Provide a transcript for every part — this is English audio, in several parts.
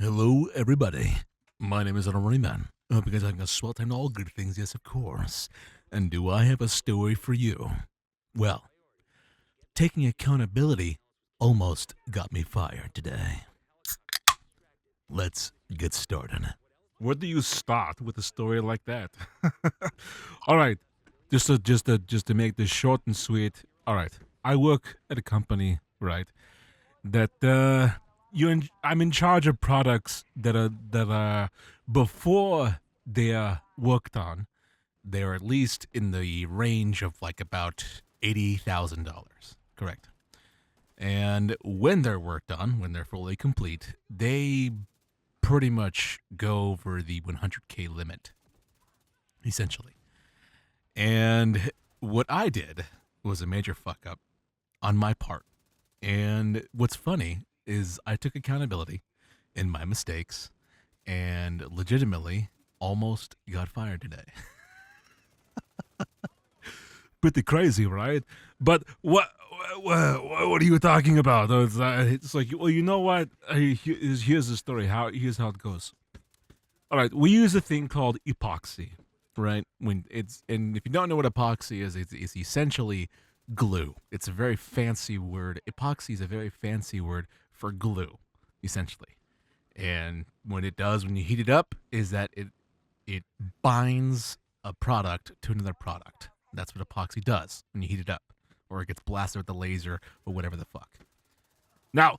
Hello, everybody. My name is AhnoldRunningMan. I hope you guys are having a swell time. All good things, yes, of course. And do I have a story for you? Well, taking accountability almost got me fired today. Let's get started. Where do you start with a story like that? All right, just to make this short and sweet. All right, I work at a company, right? That I'm in charge of products that are before they're worked on, they're at least in the range of like about $80,000. Correct. And when they're worked on, when they're fully complete, they pretty much go over the 100K limit, essentially. And what I did was a major fuck up on my part. And what's funny is I took accountability in my mistakes and legitimately almost got fired today. Pretty crazy, right? But what are you talking about? It's like, well, you know what? Here's the story. Here's how it goes. All right, we use a thing called epoxy, right? And if you don't know what epoxy is, it's essentially glue. It's a very fancy word. Epoxy is a very fancy word for glue, essentially. And when you heat it up, is that it binds a product to another product. That's what epoxy does when you heat it up, or it gets blasted with the laser or whatever the fuck. Now,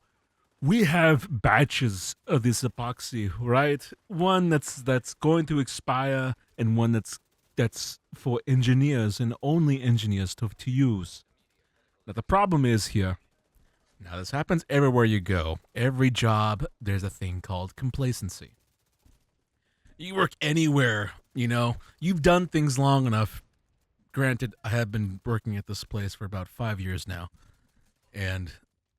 we have batches of this epoxy, right? One that's going to expire, and one that's for engineers and only engineers to use. Now the problem is here. Now this happens everywhere you go. Every job, there's a thing called complacency. You work anywhere, you've done things long enough. Granted, I have been working at this place for about 5 years now, and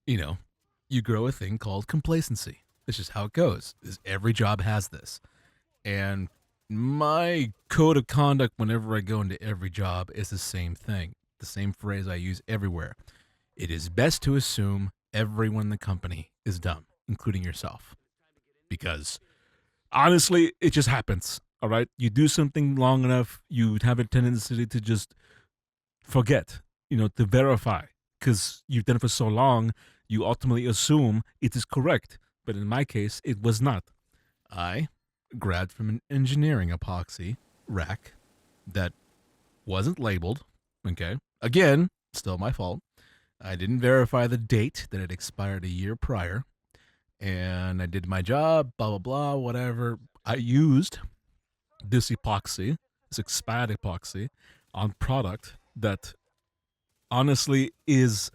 you grow a thing called complacency. It's just how it goes. Every job has this. And my code of conduct whenever I go into every job is the same thing. The same phrase I use everywhere. It is best to assume everyone in the company is dumb, including yourself. Because honestly, it just happens. All right? You do something long enough, you have a tendency to just forget, to verify. Because you've done it for so long, you ultimately assume it is correct. But in my case, it was not. I grabbed from an engineering epoxy rack that wasn't labeled. Okay. Again, still my fault. I didn't verify the date that it expired a year prior. And I did my job, blah, blah, blah, whatever. I used this epoxy, this expired epoxy, on product that honestly is,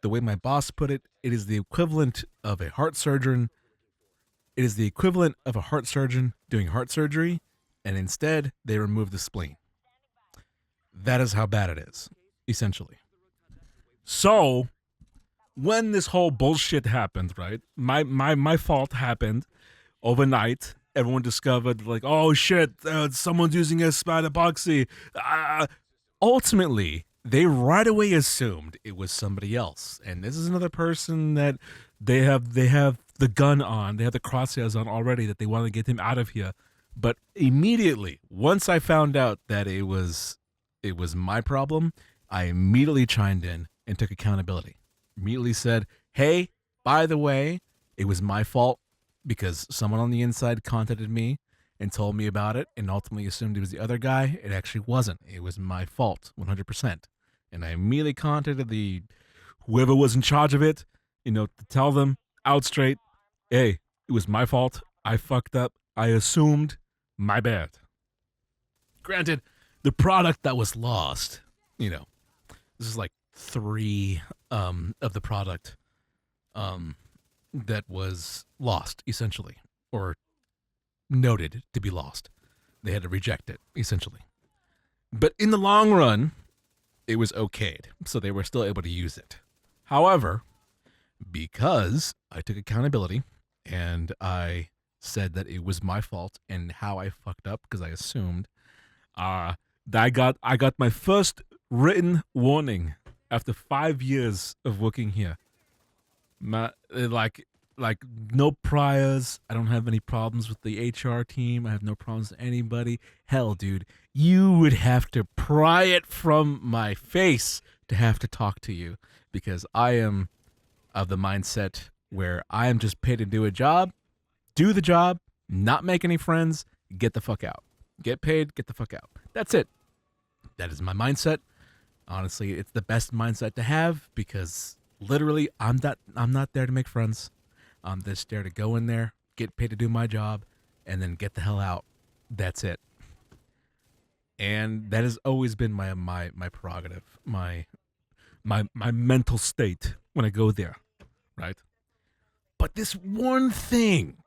the way my boss put it, it is the equivalent of a heart surgeon. It is the equivalent of a heart surgeon doing heart surgery, and instead they remove the spleen. That is how bad it is, essentially. So, when this whole bullshit happened, right? My fault happened overnight. Everyone discovered, like, oh shit, someone's using a spot epoxy. Ultimately, they right away assumed it was somebody else, and this is another person that they have the gun on, they have the crosshairs on already, that they want to get him out of here. But immediately, once I found out that it was my problem, I immediately chimed in and took accountability. Immediately said, hey, by the way, it was my fault because someone on the inside contacted me and told me about it and ultimately assumed it was the other guy. It actually wasn't. It was my fault, 100%. And I immediately contacted whoever was in charge of it, to tell them out straight, hey, it was my fault. I fucked up. I assumed. My bad. Granted, the product that was lost, this is like 3 of the product that was lost, essentially, or noted to be lost. They had to reject it, essentially. But in the long run, it was okayed, so they were still able to use it. However, because I took accountability and I said that it was my fault and how I fucked up because I assumed, I got my first written warning after 5 years of working here. like no priors. I don't have any problems with the HR team. I have no problems with anybody. Hell, dude, you would have to pry it from my face to have to talk to you because I am of the mindset where I am just paid to do a job, do the job, not make any friends, get the fuck out. Get paid, get the fuck out. That's it. That is my mindset. Honestly, it's the best mindset to have because literally I'm not there to make friends. I'm just there to go in there, get paid to do my job, and then get the hell out. That's it. And that has always been my prerogative, my mental state when I go there, right? But this one thing,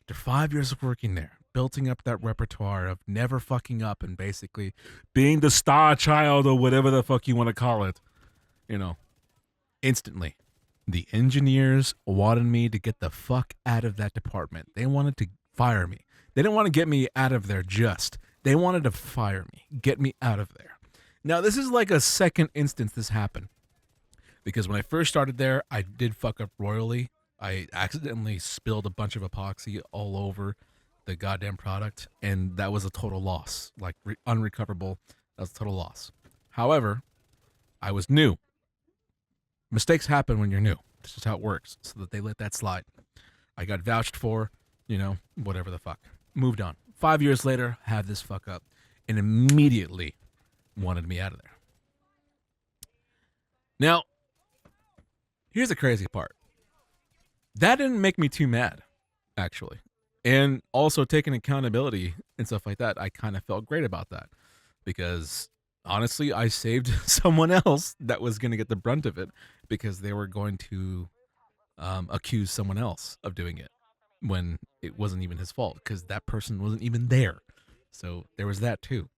after 5 years of working there, building up that repertoire of never fucking up and basically being the star child or whatever the fuck you want to call it, you know, instantly, the engineers wanted me to get the fuck out of that department. They wanted to fire me. They didn't want to get me out of there just. They wanted to fire me, get me out of there. Now, this is like a second instance this happened. Because when I first started there, I did fuck up royally. I accidentally spilled a bunch of epoxy all over the goddamn product, and that was a total loss. Like, unrecoverable. That was a total loss. However, I was new. Mistakes happen when you're new. This is how it works. So that they let that slide. I got vouched for, whatever the fuck. Moved on. 5 years later, had this fuck up, and immediately wanted me out of there. Now, here's the crazy part. That didn't make me too mad, actually. And also taking accountability and stuff like that, I kind of felt great about that. Because honestly, I saved someone else that was going to get the brunt of it because they were going to accuse someone else of doing it when it wasn't even his fault because that person wasn't even there. So there was that too.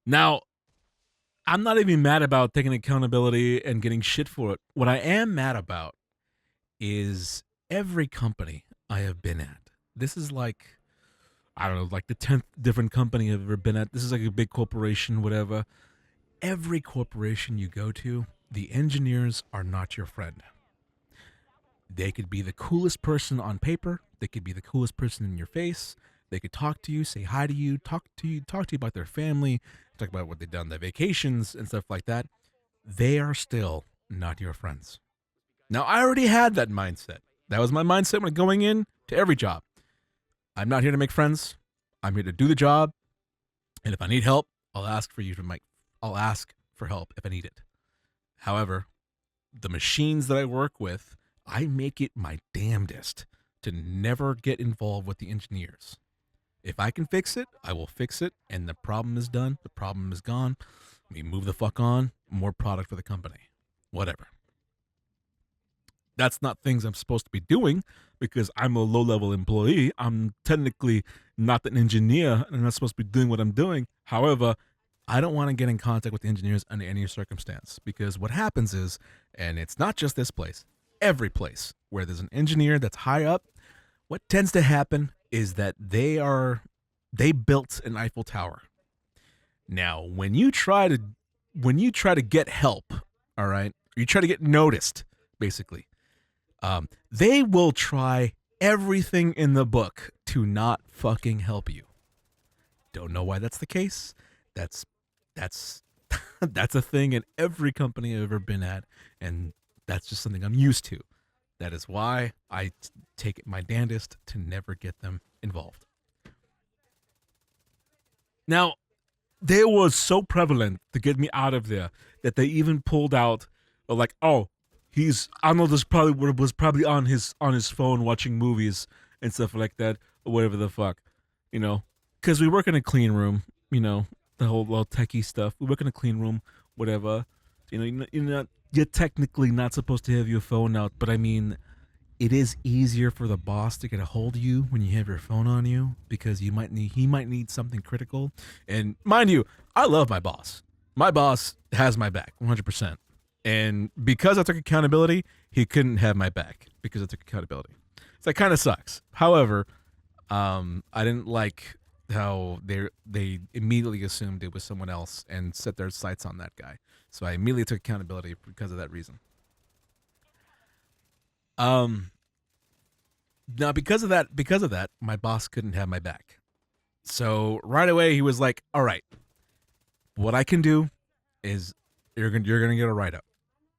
Now, I'm not even mad about taking accountability and getting shit for it. What I am mad about is every company I have been at. This is like, I don't know, like the 10th different company I've ever been at. This is like a big corporation, whatever. Every corporation you go to, the engineers are not your friend. They could be the coolest person on paper. They could be the coolest person in your face. They could talk to you, say hi to you, talk to you about their family, talk about what they've done, their vacations and stuff like that. They are still not your friends. Now, I already had that mindset. That was my mindset when going in to every job. I'm not here to make friends. I'm here to do the job. And if I need help, I'll ask for help if I need it. However, the machines that I work with, I make it my damnedest to never get involved with the engineers. If I can fix it, I will fix it, and the problem is done. The problem is gone. We move the fuck on. More product for the company. Whatever. That's not things I'm supposed to be doing because I'm a low-level employee. I'm technically not an engineer, and I'm not supposed to be doing what I'm doing. However, I don't want to get in contact with the engineers under any circumstance because what happens is, and it's not just this place, every place where there's an engineer that's high up, what tends to happen is that they built an Eiffel Tower. Now, when you try to get help, all right, you try to get noticed, basically, they will try everything in the book to not fucking help you. Don't know why that's the case. That's that's a thing in every company I've ever been at, and that's just something I'm used to. That is why I take it my damnedest to never get them involved. Now, they were so prevalent to get me out of there that they even pulled out, like, oh, Arnold was probably on his phone watching movies and stuff like that, or whatever the fuck, because we work in a clean room, the whole techie stuff. We work in a clean room, whatever. You're technically not supposed to have your phone out, but I mean, it is easier for the boss to get a hold of you when you have your phone on you because he might need something critical. And mind you, I love my boss. My boss has my back 100%. And because I took accountability, he couldn't have my back because I took accountability. So that kind of sucks. However, I didn't like how they immediately assumed it was someone else and set their sights on that guy. So I immediately took accountability because of that reason. Um, Now because of that, my boss couldn't have my back. So right away he was like, "All right, what I can do is you're gonna get a write up.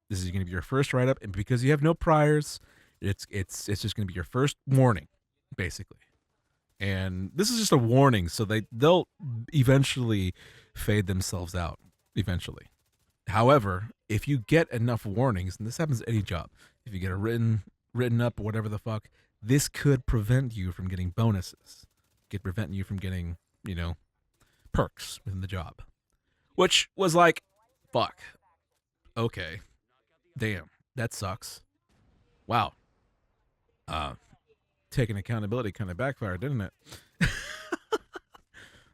This is gonna be your first write up, and because you have no priors, it's just gonna be your first warning, basically. And this is just a warning, so they'll eventually fade themselves out eventually. However, if you get enough warnings, and this happens at any job, if you get a written up or whatever the fuck, this could prevent you from getting bonuses. Could prevent you from getting, perks within the job. Which was like, fuck. Okay. Damn. That sucks. Wow. Uh Taking accountability kind of backfired, didn't it?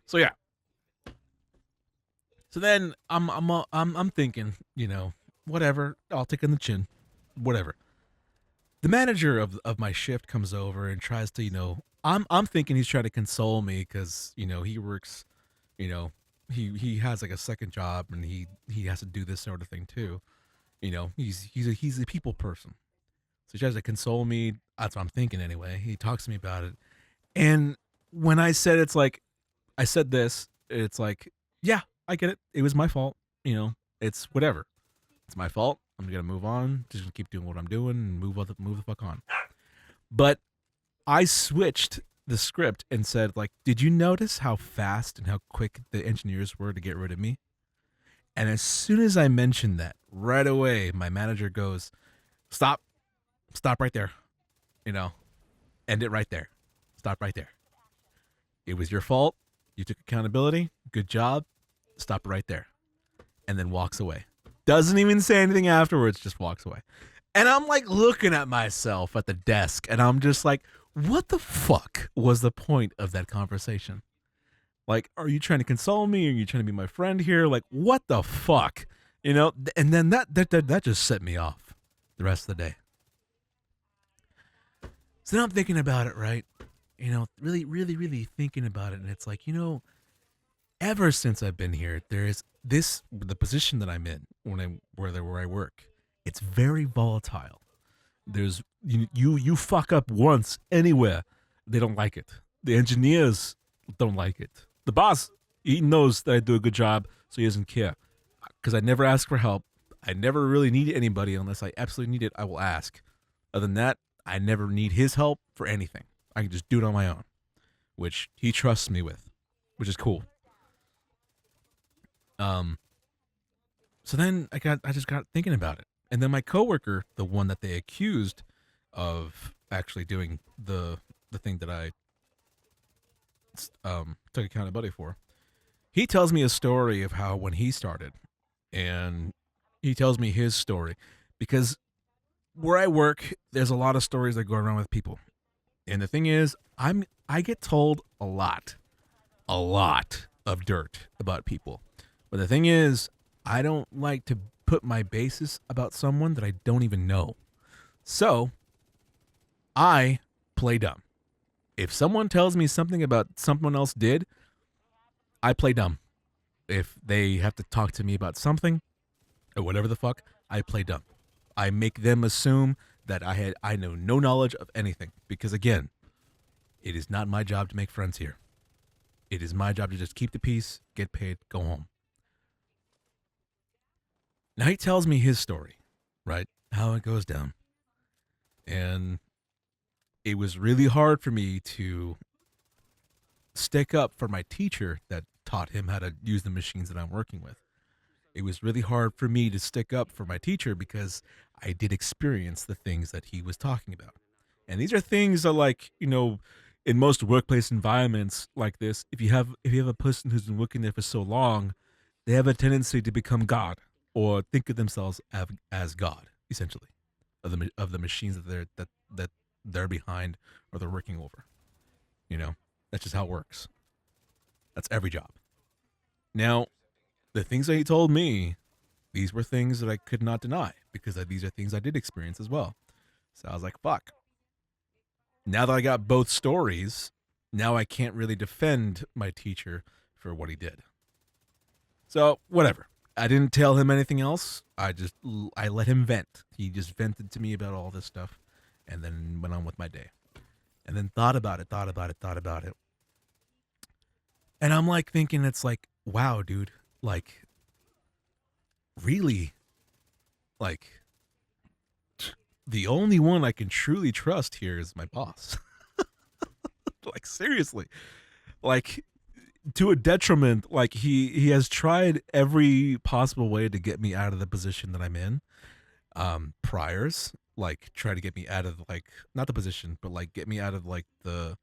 So yeah. So then I'm thinking, whatever. I'll take on the chin. Whatever. The manager of my shift comes over and tries to, I'm thinking he's trying to console me because, he works, you know, he has like a second job and he has to do this sort of thing too. He's a people person. So he tries to console me. That's what I'm thinking anyway. He talks to me about it. And when I said I said this, it's like, yeah, I get it. It was my fault. It's whatever. It's my fault. I'm gonna move on. Just gonna keep doing what I'm doing and move the fuck on. But I switched the script and said, like, did you notice how fast and how quick the engineers were to get rid of me? And as soon as I mentioned that, right away, my manager goes, stop right there. End it right there. Stop right there. It was your fault. You took accountability. Good job. Stop right there. And then walks away. Doesn't even say anything afterwards, just walks away. And I'm like looking at myself at the desk and I'm just like, what the fuck was the point of that conversation? Like, are you trying to console me? Are you trying to be my friend here? Like, what the fuck? And then that just set me off the rest of the day. So now I'm thinking about it, right? Really, really, really thinking about it. And it's like, ever since I've been here, there's the position that I'm in where I work. It's very volatile. There's you fuck up once anywhere, they don't like it. The engineers don't like it. The boss, he knows that I do a good job, so he doesn't care. Because I never ask for help. I never really need anybody unless I absolutely need it. I will ask. Other than that, I never need his help for anything. I can just do it on my own, which he trusts me with, which is cool. So then I just got thinking about it. And then my coworker, the one that they accused of actually doing the thing that I took accountability for, he tells me a story of how when he started, and he tells me his story because where I work, there's a lot of stories that go around with people. And the thing is, I get told a lot of dirt about people. But the thing is, I don't like to put my basis about someone that I don't even know. So, I play dumb. If someone tells me something about someone else did, I play dumb. If they have to talk to me about something or whatever the fuck, I play dumb. I make them assume that I know no knowledge of anything because again, it is not my job to make friends here. It is my job to just keep the peace, get paid, go home. Now he tells me his story, right? How it goes down. And it was really hard for me to stick up for my teacher that taught him how to use the machines that I'm working with. It was really hard for me to stick up for my teacher because I did experience the things that he was talking about. And these are things that, like, in most workplace environments like this, if you have a person who's been working there for so long, they have a tendency to become God or think of themselves as God, essentially, of the machines that they're behind or they're working over. That's just how it works. That's every job. Now, the things that he told me, these were things that I could not deny because these are things I did experience as well. So I was like, fuck. Now that I got both stories, now I can't really defend my teacher for what he did. So, whatever. I didn't tell him anything else. I let him vent. He just vented to me about all this stuff. and then went on with my day. And then thought about it. And I'm like thinking, it's like, wow, dude, like, really, like, the only one I can truly trust here is my boss. Like, seriously, like, to a detriment. Like, he has tried every possible way to get me out of the position that I'm in. Priors, like, try to get me out of, like, not the position, but like get me out of like the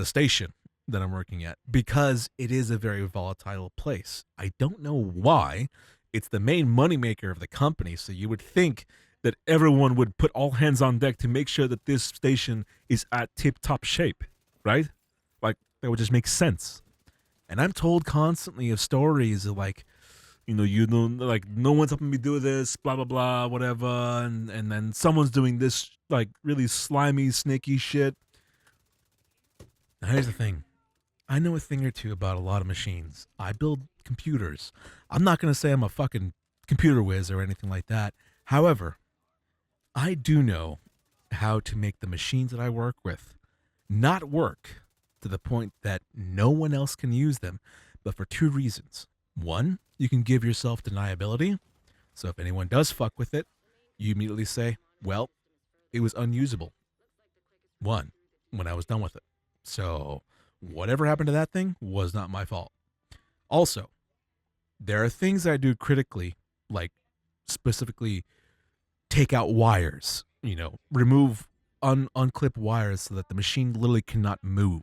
station that I'm working at, because it is a very volatile place. I don't know why. It's the main moneymaker of the company, so you would think that everyone would put all hands on deck to make sure that this station is at tip-top shape, right? Like, that would just make sense. And I'm told constantly of stories of, like, like, no one's helping me do this, blah, blah, blah, whatever, and then someone's doing this, like, really slimy, snaky shit. Now, here's the thing. I know a thing or two about a lot of machines. I build computers. I'm not going to say I'm a fucking computer whiz or anything like that. However, I do know how to make the machines that I work with not work to the point that no one else can use them, but for two reasons. One, you can give yourself deniability. So if anyone does fuck with it, you immediately say, well, it was unusable. One, when I was done with it. So whatever happened to that thing was not my fault. Also, there are things I do critically, like specifically take out wires, remove unclip wires so that the machine literally cannot move.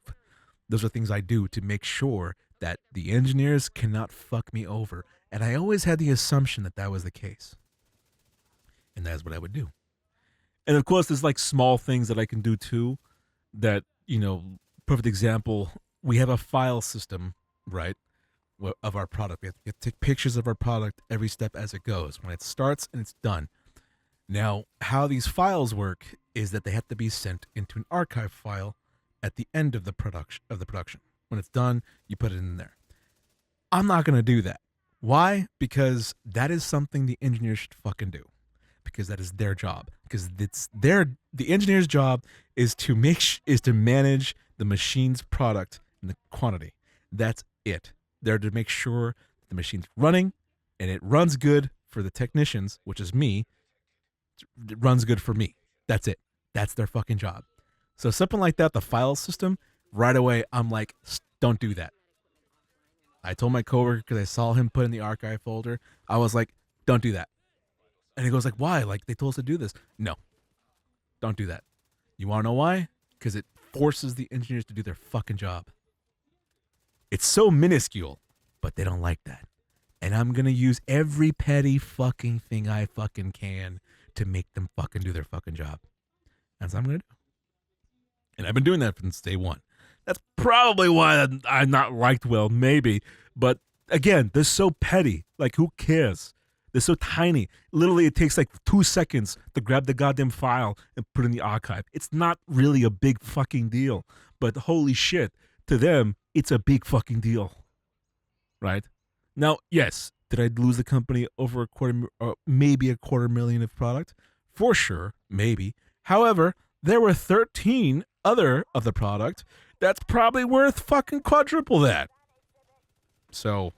Those are things I do to make sure that the engineers cannot fuck me over. And I always had the assumption that that was the case. And that's what I would do. And of course, there's like small things that I can do too that, perfect example, we have a file system, right, of our product. We have to take pictures of our product every step as it goes, when it starts and it's done. Now, how these files work is that they have to be sent into an archive file at the end of the production. When it's done, you put it in there. I'm not going to do that. Why? Because that is something the engineers should fucking do. Because that is their job. Because the engineer's job is to manage the machine's product and the quantity. That's it. They're to make sure the machine's running and it runs good for the technicians, which is me. It runs good for me. That's it. That's their fucking job. So something like that, the file system, right away, I'm like, don't do that. I told my coworker, because I saw him put in the archive folder, I was like, don't do that. And he goes like, why? Like, they told us to do this. No, don't do that. You want to know why? Because it forces the engineers to do their fucking job. It's so minuscule, but they don't like that. And I'm going to use every petty fucking thing I fucking can to make them fucking do their fucking job. That's what I'm going to do. And I've been doing that since day one. That's probably why I'm not liked well, maybe. But again, they're so petty. Like, who cares? They're so tiny. Literally, it takes like 2 seconds to grab the goddamn file and put it in the archive. It's not really a big fucking deal. But holy shit, to them, it's a big fucking deal. Right? Now, yes, did I lose the company over maybe a $250,000 of product? For sure, maybe. However, there were 13 other of the product that's probably worth fucking quadruple that. So,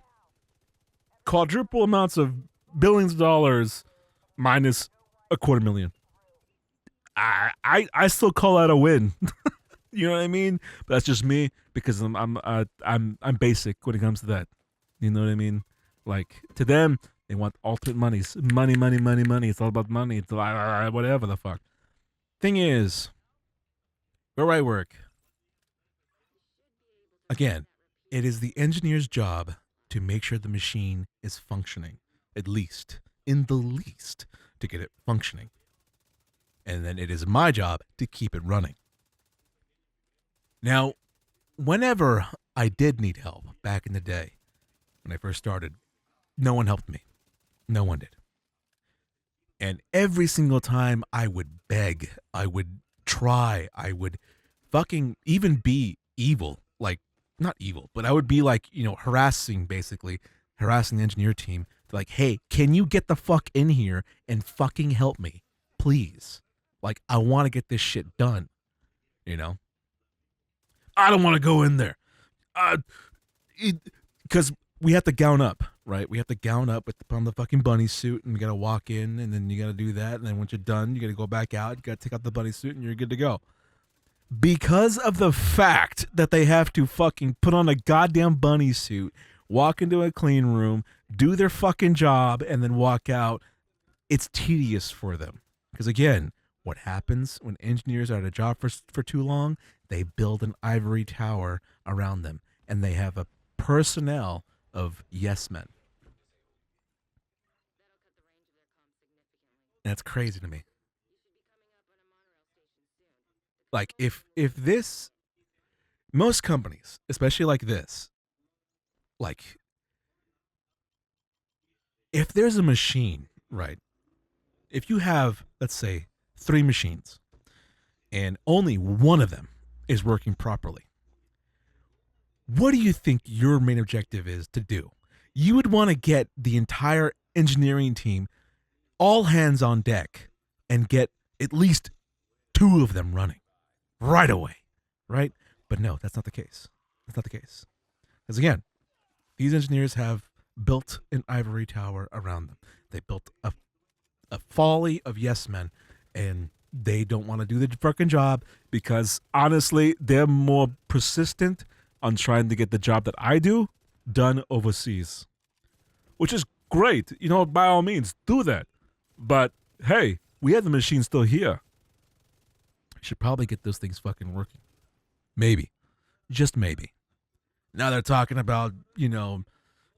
quadruple amounts of billions of dollars minus a $250,000. I still call that a win. You know what I mean? But that's just me, because I'm basic when it comes to that. You know what I mean? Like, to them, they want ultimate money. Money, money, money, money. It's all about money. It's whatever the fuck. Thing is, where I work, again, it is the engineer's job to make sure the machine is functioning, at least, in the least, to get it functioning. And then it is my job to keep it running. Now, whenever I did need help back in the day, when I first started, no one helped me. No one did. And every single time I would beg, I would try, I would fucking even be evil. Like, not evil, but I would be like, harassing the engineer team. Like, hey, can you get the fuck in here and fucking help me? Please. Like, I want to get this shit done, you know? I don't want to go in there. Because we have to gown up, right? We have to gown up with put on the fucking bunny suit, and we got to walk in, and then you got to do that. And then once you're done, you got to go back out. You got to take out the bunny suit, and you're good to go. Because of the fact that they have to fucking put on a goddamn bunny suit, walk into a clean room, do their fucking job, and then walk out, it's tedious for them. Because again, what happens when engineers are at a job for too long? They build an ivory tower around them, and they have a personnel of yes men. And that's crazy to me. Like, if this, most companies, especially like this, like, if there's a machine, right? If you have, let's say, 3 machines, and only one of them is working properly, what do you think your main objective is to do? You would want to get the entire engineering team all hands on deck and get at least 2 of them running right away, right? But no, that's not the case. That's not the case. Because again, these engineers have built an ivory tower around them. They built a folly of yes men, and they don't want to do the fucking job because honestly, they're more persistent on trying to get the job that I do done overseas, which is great. You know, by all means, do that. But hey, we have the machine still here. Should probably get those things fucking working. Maybe. Just maybe. Now they're talking about,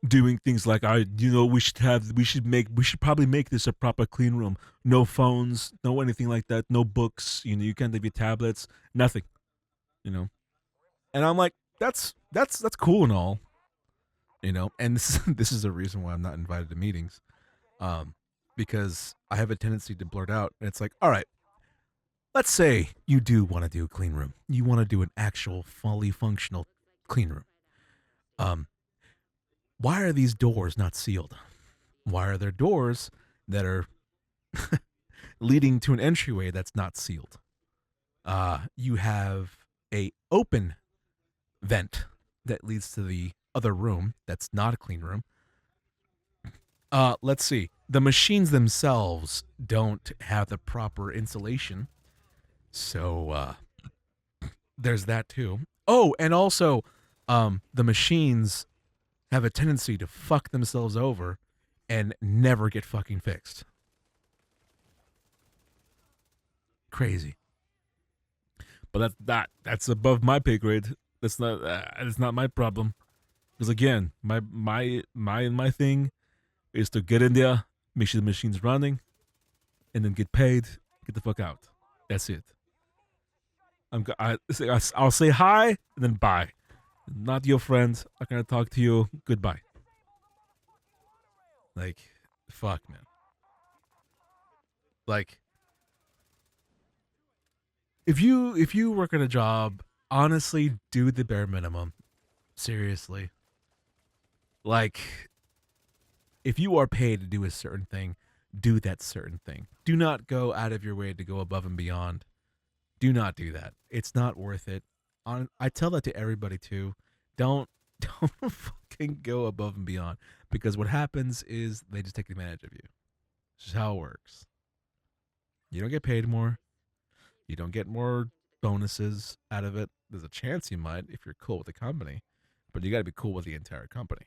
Doing things like we should probably make this a proper clean room. No phones, no anything like that, no books, you can't leave your tablets, nothing. And I'm like, that's cool and all. And this is the reason why I'm not invited to meetings. Because I have a tendency to blurt out, and it's like, all right, let's say you do want to do a clean room. You want to do an actual fully functional clean room. Why are these doors not sealed? Why are there doors that are leading to an entryway that's not sealed? You have a open vent that leads to the other room that's not a clean room. Let's see. The machines themselves don't have the proper insulation. So there's that too. Oh, and also the machines have a tendency to fuck themselves over and never get fucking fixed. Crazy. But that's above my pay grade. That's not my problem. Because again, my thing is to get in there, make sure the machine's running, and then get paid, get the fuck out. That's it. I'll say hi and then bye. Not your friend. I'm gonna talk to you. Goodbye. Like, fuck, man. Like, if you work at a job, honestly, do the bare minimum. Seriously. Like, if you are paid to do a certain thing, do that certain thing. Do not go out of your way to go above and beyond. Do not do that. It's not worth it. I tell that to everybody too. Don't fucking go above and beyond, because what happens is they just take advantage of you. This is how it works. You don't get paid more. You don't get more bonuses out of it. There's a chance you might if you're cool with the company, but you got to be cool with the entire company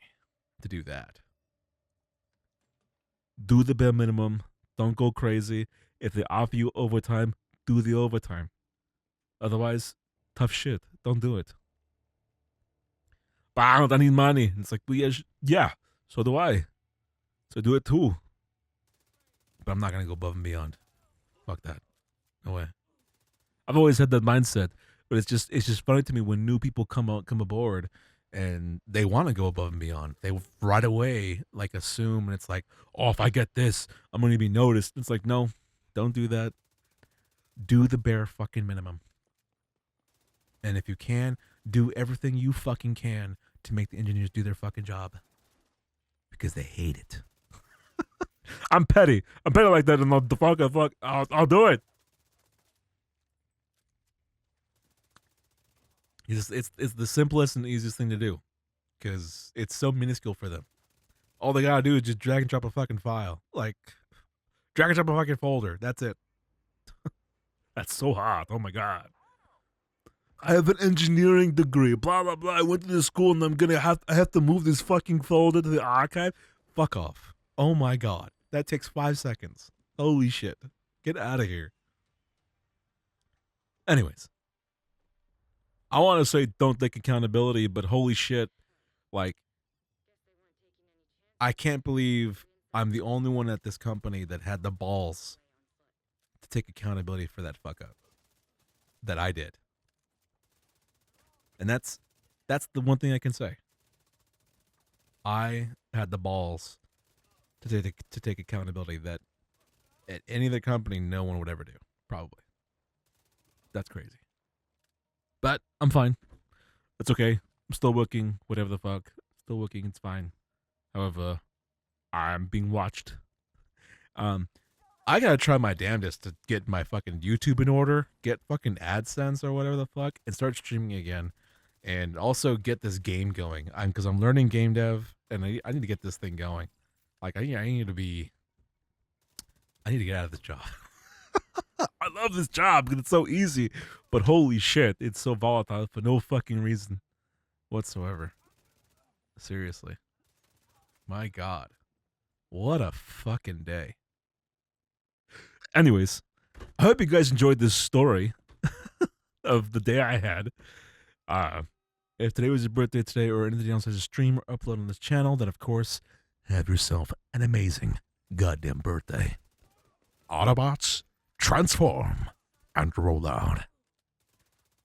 to do that. Do the bare minimum. Don't go crazy. If they offer you overtime, do the overtime. Otherwise, tough shit. Don't do it. But I need money. It's like, well, yeah, so do I. So do it too. But I'm not going to go above and beyond. Fuck that. No way. I've always had that mindset, but it's just funny to me when new people come aboard and they want to go above and beyond. They right away like assume, and it's like, oh, if I get this, I'm going to be noticed. It's like, no, don't do that. Do the bare fucking minimum. And if you can, do everything you fucking can to make the engineers do their fucking job. Because they hate it. I'm petty. I'm petty like that, and I'll do it. It's the simplest and easiest thing to do because it's so minuscule for them. All they gotta do is just drag and drop a fucking file, like drag and drop a fucking folder. That's it. That's so hot. Oh my god. I have an engineering degree. Blah blah blah. I went to this school and I have to move this fucking folder to the archive. Fuck off. Oh my god. That takes 5 seconds. Holy shit. Get out of here. Anyways, I want to say don't take accountability, but holy shit, like, I can't believe I'm the only one at this company that had the balls to take accountability for that fuck up that I did. And that's the one thing I can say. I had the balls to take accountability that at any other company no one would ever do. Probably. That's crazy. But I'm fine. it's okay. I'm still working. Whatever the fuck. Still working. It's fine. However, I'm being watched. I gotta try my damnedest to get my fucking YouTube in order, get fucking AdSense or whatever the fuck, and start streaming again. And also get this game going. Because I'm learning game dev, and I need to get this thing going. Like, I need to get out of this job. I love this job because it's so easy, but holy shit, it's so volatile for no fucking reason whatsoever. Seriously. My God. What a fucking day. Anyways, I hope you guys enjoyed this story of the day I had. If today was your birthday today or anything else as a stream or upload on this channel, then of course, have yourself an amazing goddamn birthday. Autobots, transform and roll out.